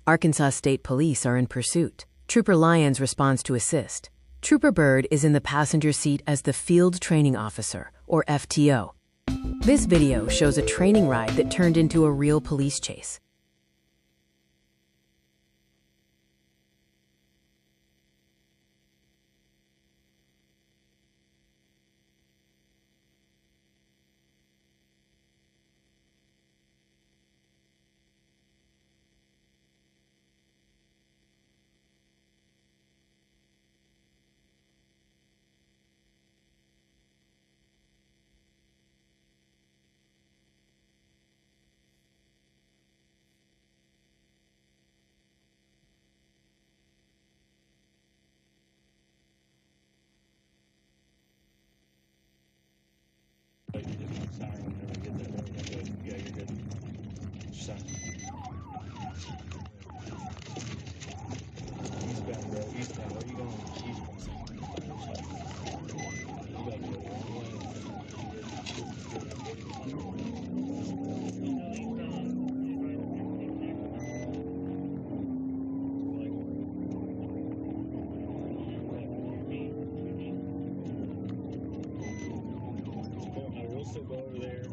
Arkansas State Police are in pursuit. Trooper Lyons responds to assist. Trooper Byrd is in the passenger seat as the Field Training Officer, or FTO. This video shows a training ride that turned into a real police chase. Go over there.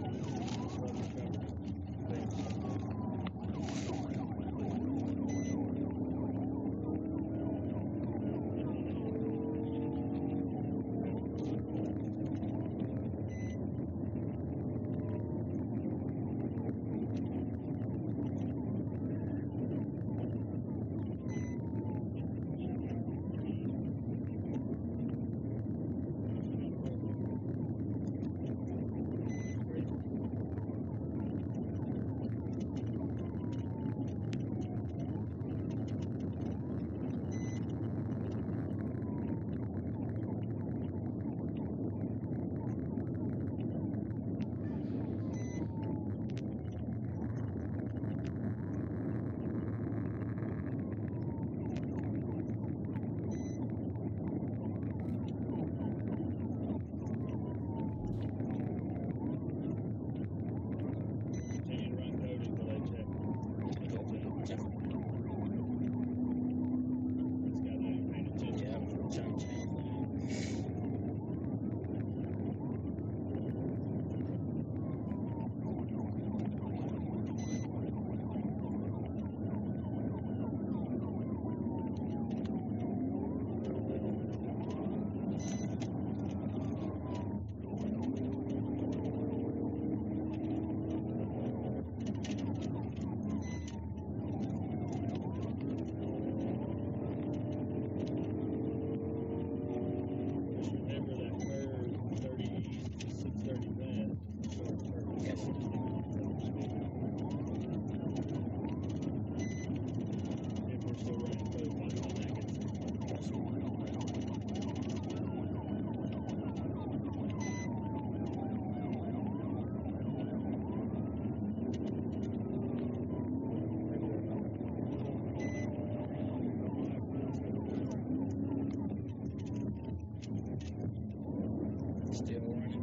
Still running.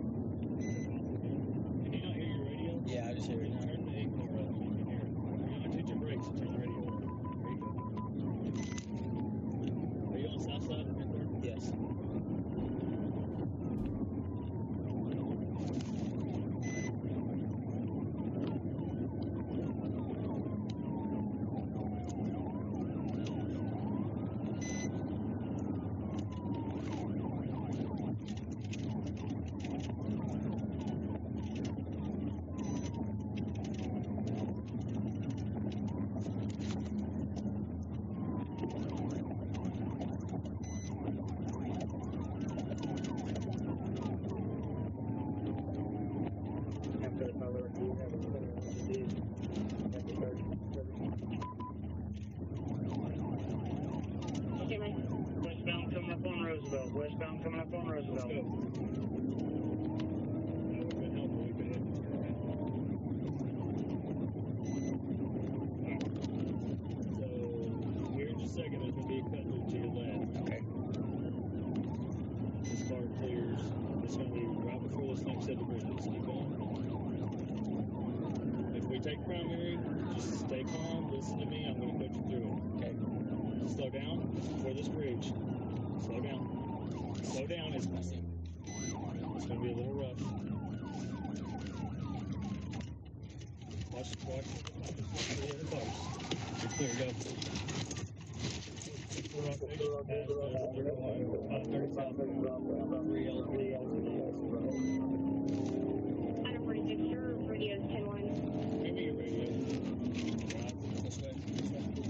Can you not hear your radio? Yeah, I just hear it now. Turn the ignore up so you can hear it. You don't hit your brakes and turn the radio on. There you go. Are you on the south side of Byrd? Yes. Westbound coming up on Roosevelt. Westbound coming up on Roosevelt. Let's go. So here in just a second, there's going to be a cut loop to your left. Okay. This car clears. It's going to be right before this next set of bridges. Keep going. If we take primary, just stay calm, listen to me. I'm going to put you through it. slow down for this bridge. Slow down. Slow down. It's going to be a little rough. Watch the other cars. You're clear, go. We're on station. 530 south. 3 Item 46, your radio's 10-1. Give me your radio. This way.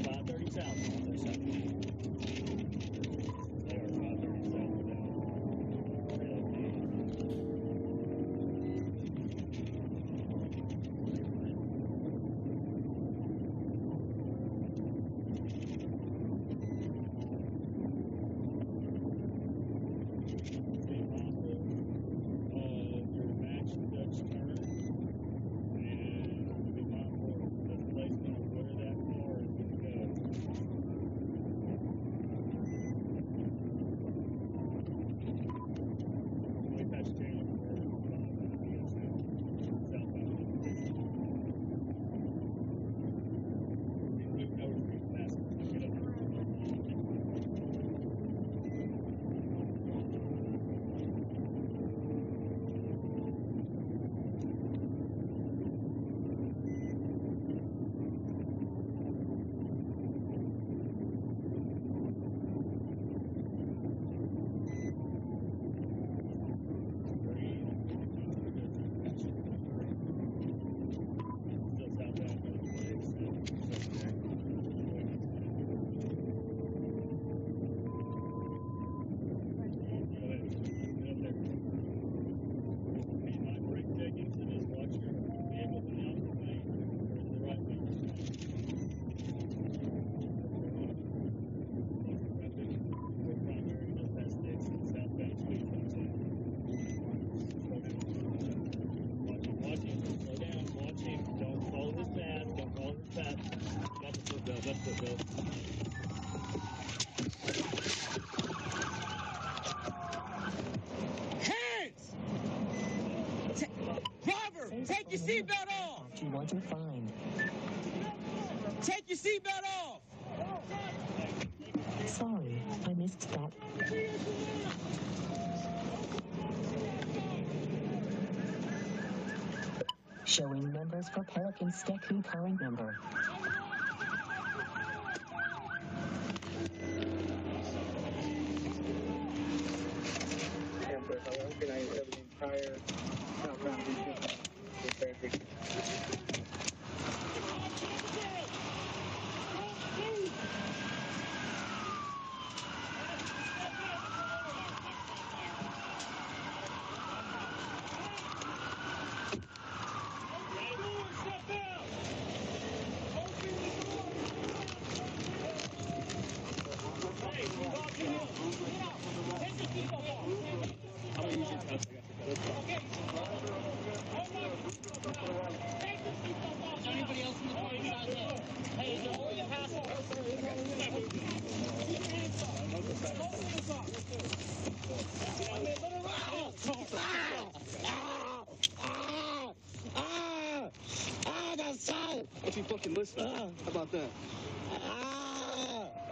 530 south. They are 530 south without your match Dutch turn, and be mindful of the placement of where that car is going to go. We touch down for southbound. Moving over pretty fast. Get up there. Hands! Driver, take your seatbelt off! You want to find. Take your seatbelt off! Sorry, I missed that. Showing numbers for Pelican Steku current number. Anybody else in the car besides us? Hey, is there only a passenger? What's he fucking listening? How about that?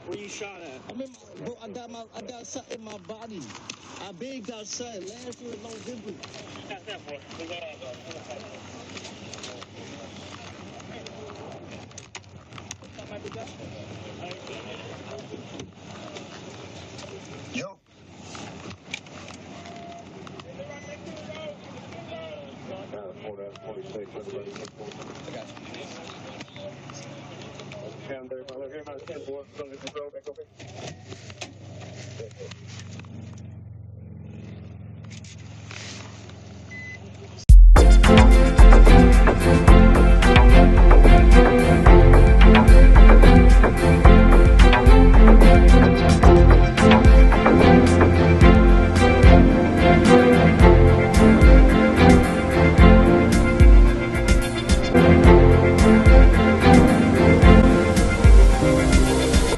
Where you shot at? I got something in my body. I been got something last year in November. Yo.